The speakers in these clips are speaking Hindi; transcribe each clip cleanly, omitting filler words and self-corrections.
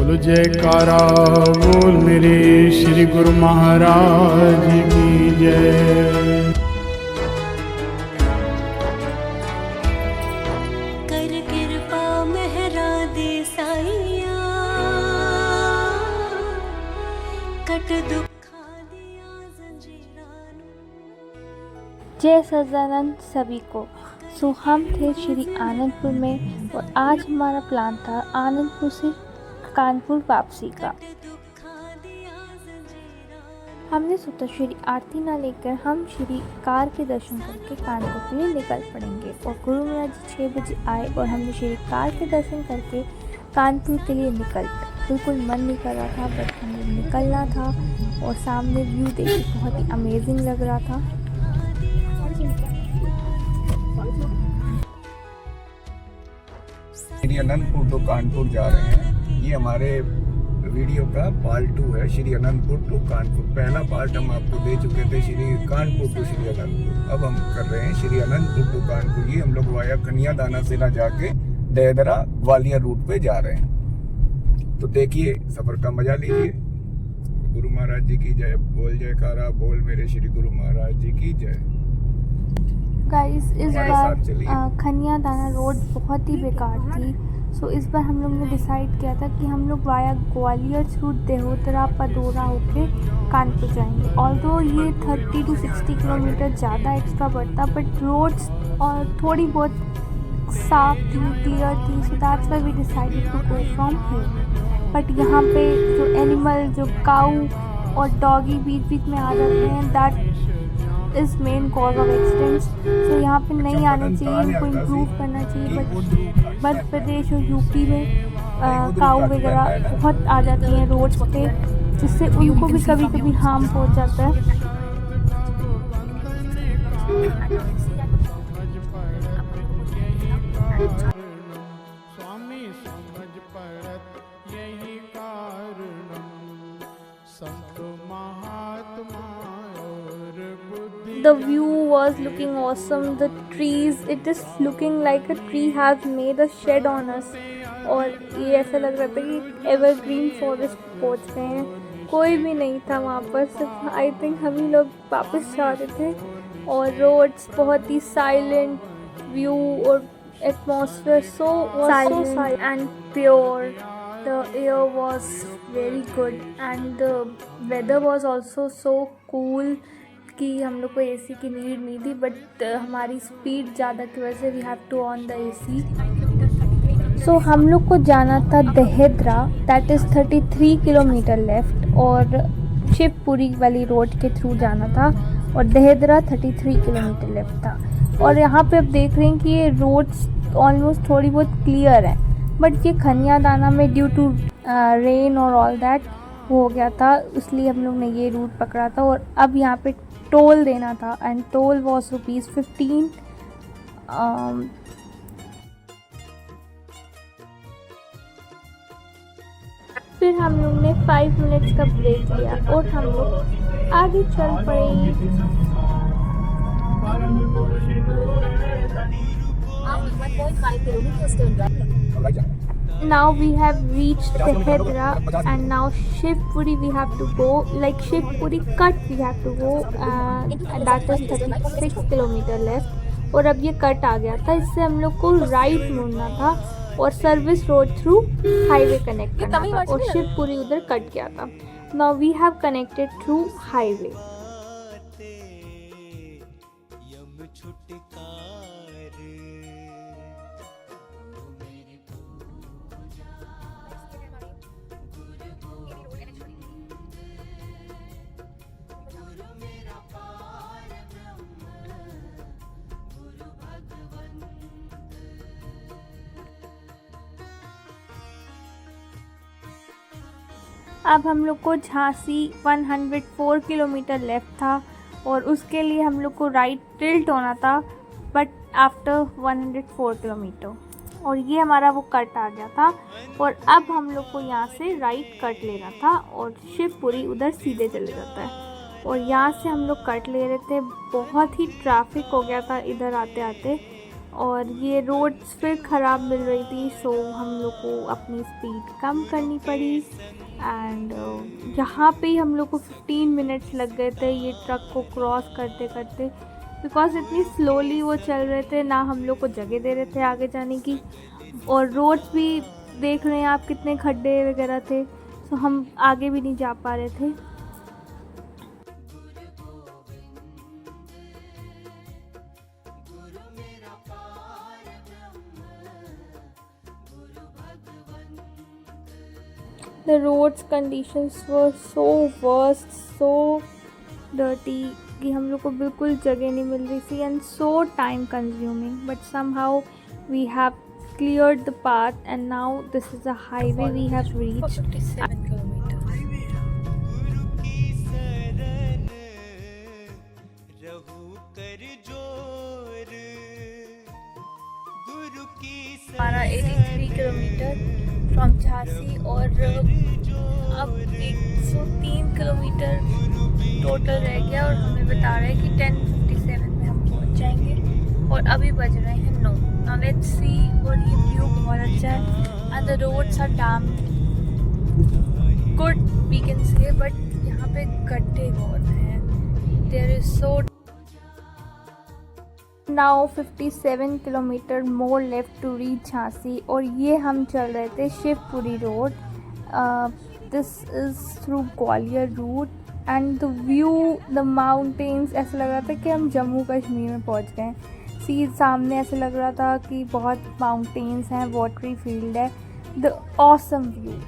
बोलो जयकारा बोल मेरे श्री गुरु महाराज की जय। कर कृपा मेहरा दे साईया, कट दुखा दिया जंजीरानू। जय सच्चिदानंद सभी को। हम थे श्री आनंदपुर में और आज हमारा प्लान था आनंदपुर से कानपुर वापसी का। हमने सोचा श्री आरती ना लेकर हम श्री कार के दर्शन करके कानपुर के लिए निकल पड़ेंगे और गुरु महाराज जी 6 बजे आए और हमने श्री कार के दर्शन करके कानपुर के लिए निकल पड़े। बिल्कुल मन नहीं कर रहा था बट हमें निकलना था और सामने व्यू देख के बहुत ही अमेजिंग लग रहा था। श्री अनंतपुर टू कानपुर जा रहे हैं। ये हमारे वीडियो का पार्ट 2 है, श्री अनंतपुर टू कानपुर। पहला पार्ट हम आपको दे चुके थे श्री कानपुर टू श्री अनंतपुर। अब हम कर रहे हैं श्री अनंतपुर टू कानपुर। ये हम लोग वाया कन्यादाना सेना जाके दहेदरा ग्वालियर रूट पे जा रहे हैं। तो देखिए, सफर का मजा लीजिए। गुरु महाराज जी की जय। बोल जयकारा बोल मेरे श्री गुरु महाराज जी की जय। गाइस इस बार कन्यादाना रोड बहुत ही बेकार थी। सो इस बार हम लोग ने डिसाइड किया था कि हम लोग वाया ग्वालियर थ्रू देहोदरा पदोरा होके कानपुर जाएंगे। ऑल्दो ये 30 to 60 किलोमीटर ज़्यादा एक्स्ट्रा पड़ता बट रोड्स और थोड़ी बहुत साफ थी, क्लियर थी। So that's why we decided to go from here. But यहाँ पे जो एनिमल जो काऊ और डॉगी बीच बीच में आ जाते हैं, that is main cause of accidents. So यहाँ पे नहीं आना चाहिए, इनको इम्प्रूव करना चाहिए। बट मध्य प्रदेश और यूपी में काऊ वगैरह बहुत आ जाती हैं रोड्स पे, जिससे उनको भी कभी कभी हार्म पहुँच जाता है। स्वामी समझ पड़त यही कारणम, संत महात्मा और बुद्धि। The view was looking awesome. The trees, it is looking like a tree has made a shed on us. और ये ऐसा लग रहा था कि एवरग्रीन फॉरेस्ट पहुंच गए हैं। कोई भी नहीं था वहाँ पर, सिर्फ आई थिंक हम ही लोग वापस जा रहे थे। और रोड्स बहुत ही साइलेंट, व्यू और atmosphere so silent and pure. The air was very good and the weather was also so cool कि हम लोग को एसी की नीड नहीं थी। बट हमारी स्पीड ज़्यादा की वजह से we have to on the AC. So हम लोग को जाना था दहेदरा, दैट इज़ 33 किलोमीटर लेफ़्ट, और शिवपुरी वाली रोड के थ्रू जाना था। और दहेदरा 33 किलोमीटर लेफ़्ट था। और यहाँ पे आप देख रहे हैं कि ये रोड्स ऑलमोस्ट थोड़ी बहुत क्लियर है। बट ये कन्यादाना में ड्यू टू रेन और ऑल दैट वो हो गया था, इसलिए हम लोग ने ये रूट पकड़ा था। और अब यहाँ पे टोल देना था एंड टोल वॉज ₹15। फिर हम लोग ने 5 मिनट्स का ब्रेक लिया और हम लोग आगे चल पड़े। Now we have reached Dehedra and now Shivpuri we have to go, like Shivpuri cut we have to go, and that is 36 kilometer left। और अब ये कट आ गया था, इससे हम लोग को राइट मुड़ना था और service road through highway connect करना था और शिवपुरी उधर कट गया था। Now we have connected through highway। अब हम लोग को झांसी 104 किलोमीटर लेफ़्ट था और उसके लिए हम लोग को राइट टिल्ट होना था, बट आफ्टर 104 किलोमीटर। और ये हमारा वो कट आ गया था और अब हम लोग को यहाँ से राइट कट लेना था और शिवपुरी उधर सीधे चले जाता है। और यहाँ से हम लोग कट ले रहे थे, बहुत ही ट्रैफिक हो गया था इधर आते आते। और ये रोड्स फिर ख़राब मिल रही थी, सो हम लोग को अपनी स्पीड कम करनी पड़ी। एंड यहाँ पे ही हम लोग को 15 मिनट्स लग गए थे ये ट्रक को क्रॉस करते करते, बिकॉज इतनी स्लोली वो चल रहे थे, ना हम लोग को जगह दे रहे थे आगे जाने की। और रोड्स भी देख रहे हैं आप कितने खड्डे वगैरह थे, सो हम आगे भी नहीं जा पा रहे थे। The roads conditions were so worst, so dirty कि हम लोग को बिल्कुल जगह नहीं मिल रही थी, and so time consuming, but somehow we have cleared the path and now this is the highway we have reached. 57 kilometers. हमारा 83 किलोमीटर फ्रॉम झांसी और अब 103 किलोमीटर टोटल रह गया और हमें बता रहे हैं कि 10:57 में हम पहुंच जाएंगे और अभी बज रहे हैं 9। Now let's see. और ये व्यू बहुत अच्छा है and the roads are damn good we can say, but यहाँ पे गड्ढे बहुत हैं। There is so now 57 kilometre more left to reach Jhansi और ये हम चल रहे थे Shivpuri road. This is through Gwalior route and the view, the mountains, ऐसा लग रहा था कि हम जम्मू कश्मीर में पहुंच गए। सी सामने ऐसे लग रहा था कि बहुत माउंटेन्स हैं, वाटरी फील्ड है, the awesome view.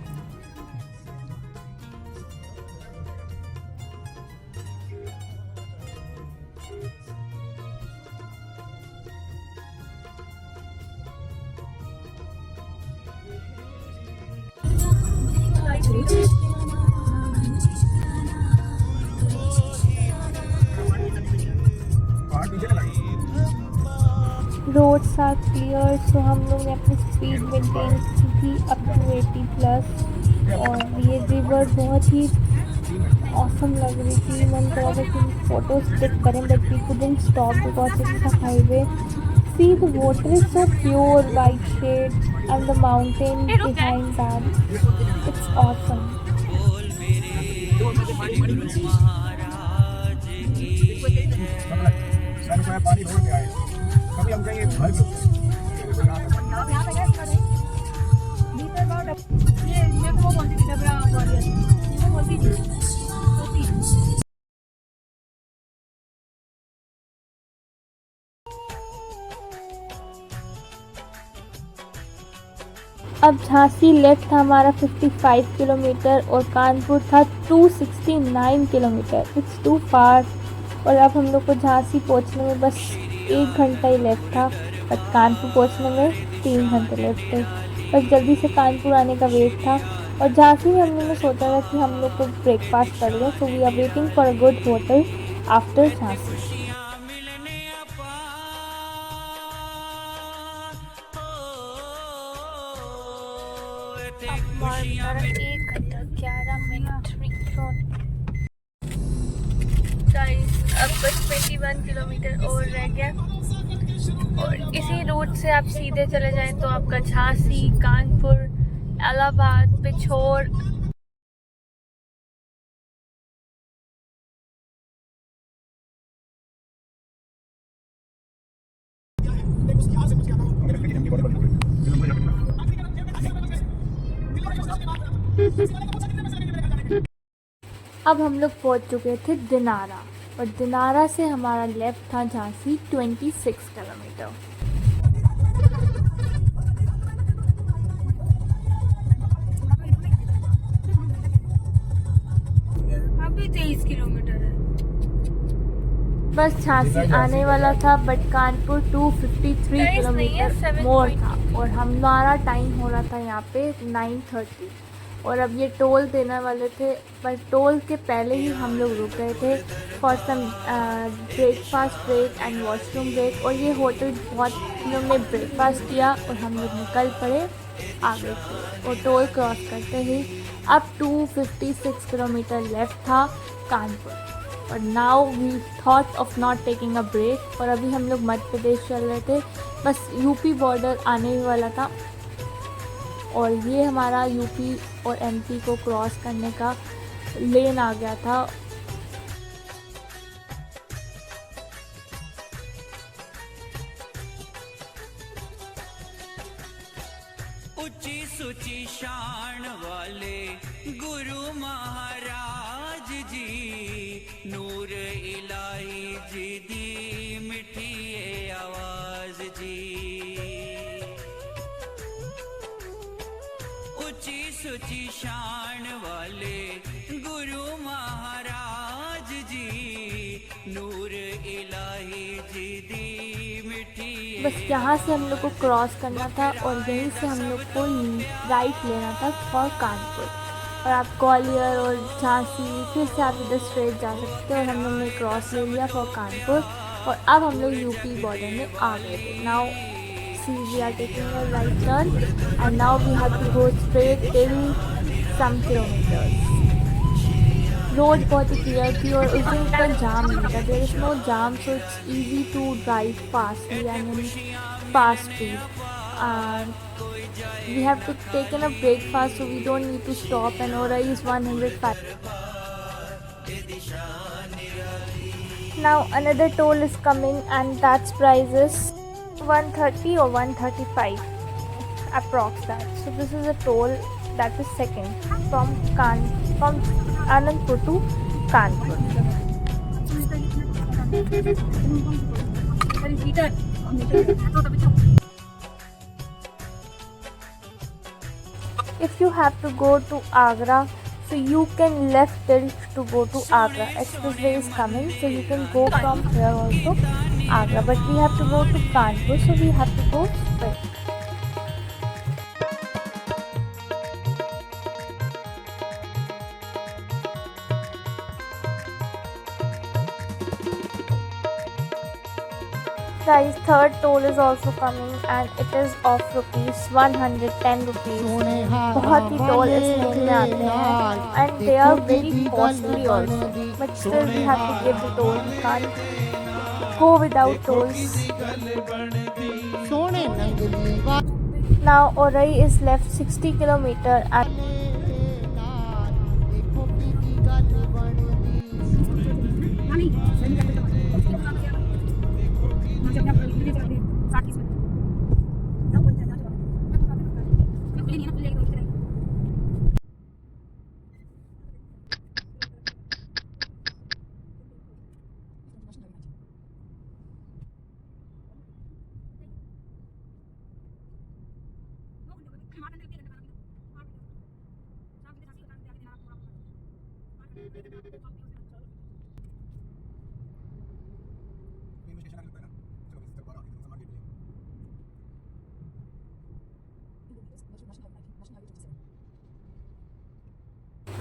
Roads are clear, so हम लोग ने अपनी स्पीड मेंटेन की थी अप टू 80+। और ये रिवर बहुत ही ऑसम लग रही थी, मन कर रहा था कि फोटोज क्लिक करें, but we couldn't stop because it's a highway. See, the water is so pure, white shade, and the mountain behind that. It's awesome. अब झांसी लेफ्ट था हमारा 55 किलोमीटर और कानपुर था 269 किलोमीटर। इट्स टू फार। और अब हम लोग को झांसी पहुंचने में बस 1 घंटा ही लेफ्ट था, बट कानपुर पहुंचने में 3 घंटे लेफ्ट थे। बस जल्दी से कानपुर आने का वेट था। और झांसी में हमने सोचा था कि हम लोग को ब्रेकफास्ट कर लें, so we are waiting for a good hotel after Jhansi. हमारा 1 घंटा 11 मिनट अब बस 21 किलोमीटर और रह गया और इसी रूट से आप सीधे चले जाएं तो आपका झांसी, कानपुर, इलाहाबाद, पिछोर, अब हम लोग पहुंच चुके थे दिनारा और दिनारा से हमारा लेफ्ट था झांसी 26 किलोमीटर। अभी 23 किलोमीटर है। बस झांसी आने वाला था, बट कानपुर 253 किलोमीटर मोर था और हमारा टाइम हो रहा था यहाँ पे 9:30 और अब ये टोल देने वाले थे, पर टोल के पहले ही हम लोग रुक गए थे for some breakfast break and washroom break. और ये होटल बहुत हम लोग ने ब्रेकफास्ट किया और हम लोग निकल पड़े आगे से। और टोल क्रॉस करते ही अब 256 किलोमीटर लेफ्ट था कानपुर। और now we thought of not taking a break. और अभी हम लोग मध्य प्रदेश चल रहे थे, बस यूपी बॉर्डर आने ही वाला था और ये हमारा यूपी और एमपी को क्रॉस करने का लेन आ गया था। ऊंची सुची शान वाले गुरु महाराज जी, नूर इलाही जी दी मिठी ये आवाज जी। ऊंची सुची शान वाले गुरु महाराज जी, नूर इलाही जी दी मिठी। बस यहाँ से हम लोग को क्रॉस करना था और यहीं से हम लोग को राइट लेना था फॉर कानपुर। और आप ग्वालियर और झांसी फिर से आप इधर स्ट्रेट जा सकते हो। और हम लोग ने क्रॉस ले लिया फॉर कानपुर और अब हम लोग यूपी बॉर्डर में आ गए थे। Now see we are taking a right turn and now we have to go straight till some kilometres. Road बहुत ही क्लियर थी और उस दिन इतना जाम नहीं था। There is no jam, so it's easy to drive fastly and in fast speed. We have to take in a breakfast, so we don't need to stop. And Orai is 105. Now another toll is coming, and that's price is 130 or 135 approx that. So this is a toll that is second from Anandpur to Kanpur. If you have to go to Agra, so you can left tilt to go to Agra. Expressway is coming, so you can go from here also Agra. But we have to go to Kanpur, so we have to go straight. Guys, third toll is also coming and it is of rupees 110 rupees. बहुत ही toll इस लेन में आते हैं and they are very costly also. But still we have to give the toll. We can't go without tolls. Now Orai is left 60 kilometer and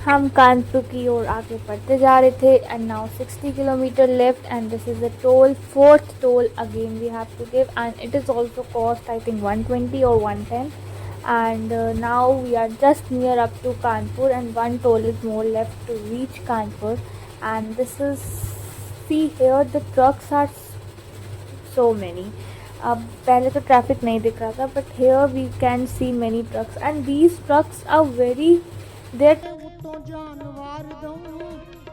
हम कानपुर की ओर आगे बढ़ते जा रहे थे and now 60 kilometre left and this is a toll, fourth toll again we have to give and it is also cost I think 120 or 110 and now we are just near up to Kanpur and one toll is more left to reach Kanpur and this is, see here the trucks are so many. अब पहले तो ट्रैफिक नहीं दिख रहा था but here we can see many trucks and these trucks are very, they're ਉੱਤੋਂ ਜਾਨ ਵਾਰ ਦਊਂ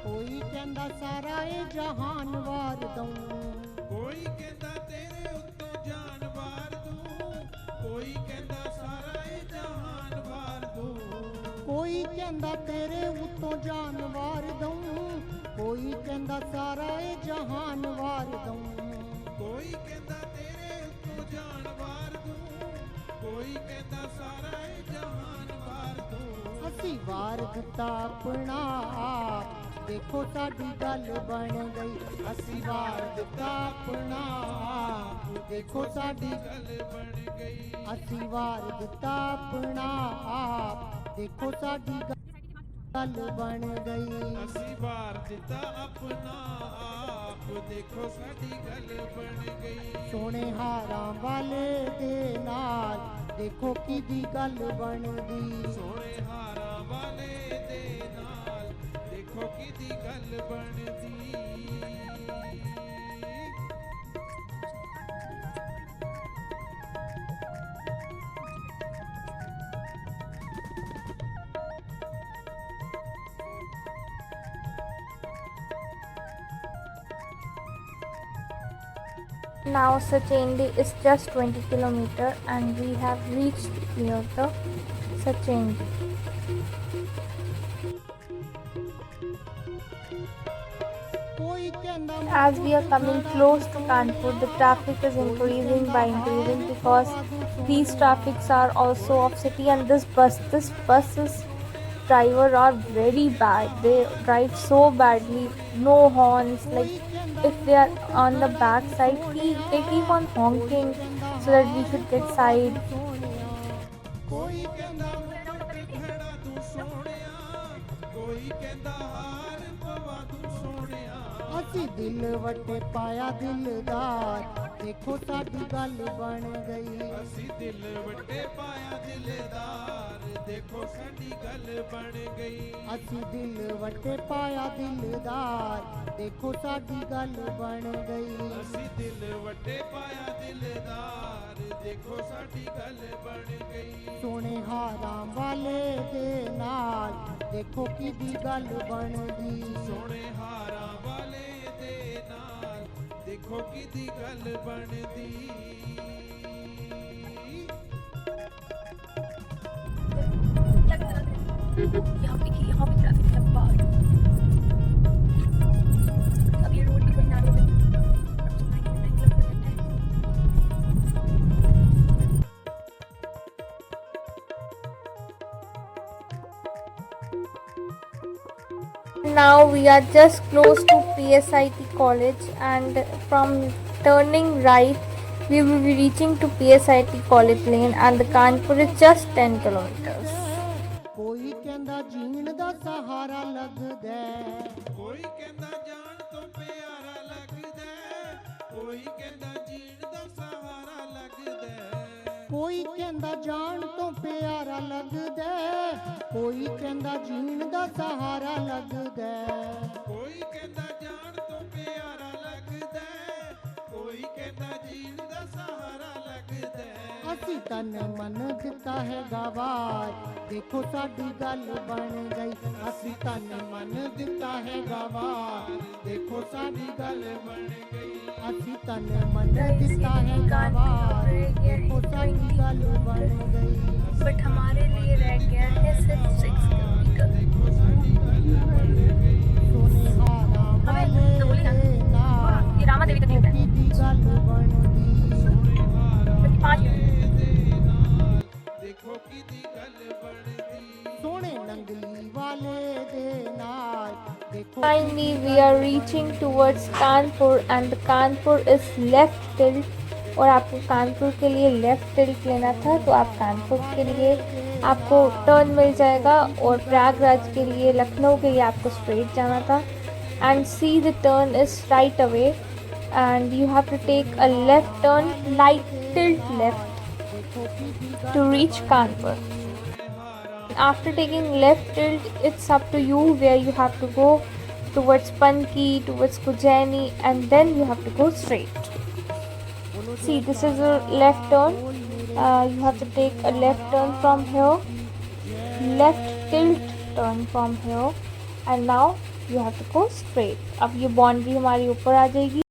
ਕੋਈ ਕਹਿੰਦਾ ਸਾਰਾ ਇਹ ਜਹਾਨ ਵਾਰ ਦਊਂ ਕੋਈ ਕਹਿੰਦਾ ਤੇਰੇ ਉੱਤੋਂ ਜਾਨ ਵਾਰ ਦੂੰ, ਕੋਈ ਕਹਿੰਦਾ ਸਾਰਾ ਇਹ ਜਹਾਨ ਵਾਰ ਦੂੰ, ਕੋਈ ਕਹਿੰਦਾ ਤੇਰੇ ਉੱਤੋਂ ਜਾਨ ਵਾਰ ਦਊਂ ਕੋਈ ਕਹਿੰਦਾ ਸਾਰਾ ਇਹ ਜਹਾਨ ਵਾਰ ਦਊਂ ਕੋਈ ਕਹਿੰਦਾ ਤੇਰੇ ਉੱਤੋਂ ਜਾਨ ਵਾਰ ਦੂੰ, ਕੋਈ ਕਹਿੰਦਾ ਸਾਰਾ ਇਹ ਜਹਾਨ ਵਾਰ ਦੂੰ। ਅਸੀਂ ਵਾਰ ਦਿੱਤਾ ਆਪਣਾ ਆਪ ਦੇਖੋ ਸਾਡੀ ਗੱਲ ਬਣ ਗਈ ਅਸੀਂ ਵਾਰ ਦਿੱਤਾ ਆਪਣਾ ਆਪ ਦੇਖੋ ਸਾਡੀ ਗੱਲ ਬਣ ਗਈ, ਅਸੀਂ ਵਾਰ ਦਿੱਤਾ ਆਪਣਾ ਆਪ ਦੇਖੋ ਸਾਡੀ ਗੱਲ ਬਣ ਗਈ ਅਸੀਂ ਵਾਰ ਦਿੱਤਾ ਆਪਣਾ ਆਪ, ਦੇਖੋ ਸਾਡੀ ਗੱਲ ਬਣ ਗਈ। ਸੋਹਣੇ ਹਾਰਾਂ ਵਾਲੇ ਦੇ ਨਾਲ ਦੇਖੋ ਕਿਹਦੀ ਗੱਲ ਬਣਦੀ ਸੋਹਣੇ ਹਾਰਾਂ ਵਾਲੇ ਦੇ ਨਾਲ ਦੇਖੋ ਦੇਖੋ ਕਿਦੀ ਗੱਲ ਬਣਦੀ Now Sachendi is just 20 km and we have reached near the Sachendi. As we are coming close to Kanpur, the traffic is increasing because these traffics are also of city, and this bus's driver are very bad. They drive so badly, no horns. Like if they are on the back side, they keep on honking so that we should get side. ਕੋਈ ਕਹਿੰਦਾ ਖੜਾ ਤੂੰ ਸੋਹਣਿਆ ਕੋਈ ਕਹਿੰਦਾ ਹਾਰ ਪਵਾ ਤੂੰ ਸੋਹਣਿਆ ਅਸੀਂ ਦਿਲ ਵਟੇ ਪਾਇਆ ਦਿਲਦਾਰ ਦੇਖੋ ਸਾਡੀ ਗੱਲ ਬਣ ਗਈ ਅਸੀਂ ਦਿਲ ਵੱਟੇ ਪਾਇਆ ਦਿਲਦਾਰ ਦੇਖੋ ਸਾਡੀ ਗੱਲ ਬਣ ਗਈ ਅਸੀਂ ਦਿਲ ਵਟੇ ਪਾਇਆ ਦਿਲਦਾਰ ਦੇਖੋ ਸਾਡੀ ਗੱਲ ਬਣ ਗਈ ਅਸੀਂ ਦਿਲ ਵੱਟੇ ਪਾਇਆ ਦਿਲਦਾਰ ਦੇਖੋ ਸਾਡੀ ਗੱਲ ਬਣ ਗਈ ਸੋਹਣੇ ਹਾਰਾਂ ਵਾਲੇ ਦੇ ਨਾਲ ਦੇਖੋ ਕਿਹਦੀ ਗੱਲ ਬਣਦੀ ਸੋਹਣੇ ਹਾਰਾਂ ਵਾਲੇ ਦੇ ਨਾਲ ਦੇਖੋ ਕਿਹਦੀ ਗੱਲ ਬਣਦੀ यहाँ पे ट्रैफिक लंबा अब ये रोड भी कहीं नारों में Now we are just close to PSIT college, and from turning right we will be reaching to PSIT college lane, and the Kanpur is just 10 kilometers. ਕੋਈ ਕਹਿੰਦਾ ਜੀਣ ਦਾ ਸਹਾਰਾ ਲੱਗਦਾ ਕੋਈ ਕਹਿੰਦਾ ਜਾਣ ਤੋਂ ਪਿਆਰਾ ਲੱਗਦਾ ਕੋਈ ਕਹਿੰਦਾ ਜੀਣ ਦਾ ਸਹਾਰਾ ਲੱਗਦਾ ਕੋਈ ਕਹਿੰਦਾ ਜਾਣ ਤੋਂ ਪਿਆਰਾ ਲੱਗਦਾ ਕੋਈ ਕਹਿੰਦਾ ਜੀਣ ਦਾ ਸਹਾਰਾ ਲੱਗਦਾ ਕੋਈ ਕਹਿੰਦਾ ਜਾਣ ਤੋਂ ਪਿਆਰਾ ਲੱਗਦਾ ਕੋਈ ਕਹਿੰਦਾ ਜੀਣ ਦਾ ਸਹਾਰਾ ਲੱਗਦਾ ਅਸੀਂ ਤਨ ਮਨ ਦਿੱਤਾ ਹੈ ਗਵਾਰ ਦੇਖੋ ਸਾਡੀ ਗੱਲ ਬਣ ਗਈ ਅਸੀਂ ਤਨ ਮਨ ਦਿੱਤਾ ਹੈ ਗਵਾਰ ਦੇਖੋ ਸਾਡੀ ਗੱਲ ਬਣ ਗਈ ਅਸੀਂ ਤਨ ਮਨ ਦਿੱਤਾ ਹੈ ਗਵਾਰ ਦੇਖੋ ਸਾਡੀ ਗੱਲ ਬਣ ਗਈ But हमारे लिए रह गया है सिर्फ 6 किलोमीटर. ਦੇਖੋ ਸਾਡੀ ਗੱਲ ਬਣ ਗਈ ਸੋਨੇ ਹਾਰਾਂ ਵਾਲੇ ਦੇ ਨਾਲ ये रामा देवी तक है. ਕਿਹਦੀ ਗੱਲ ਬਣਦੀ ਸੋਹਣੇ ਹਾਰਾਂ 5 ਦੇ ਨਾਲ ਦੇਖੋ ਕਿਹਦੀ ਗੱਲ ਬਣਦੀ ਸੋਹਣੇ ਨੰਗਲੀ ਵਾਲੇ ਦੇ ਨਾਲ ਦੇਖੋ Finally, we are reaching towards Kanpur, and Kanpur is left tilt. और आपको कानपुर के लिए लेफ्ट टिल्ट लेना था तो आप कानपुर के लिए आपको टर्न मिल जाएगा, और प्रयागराज के लिए लखनऊ के लिए आपको स्ट्रेट जाना था. And see the turn is right away and you have to take a left turn light tilt left to reach Kanpur. After taking left tilt, it's up to you where you have to go, towards Panki, towards Kujani, and then you have to go straight. See, this is a left turn. You have to take a left turn from here, left tilt turn from here, and now you have to go straight. अब ये बाउंड्री हमारी ऊपर आ जाएगी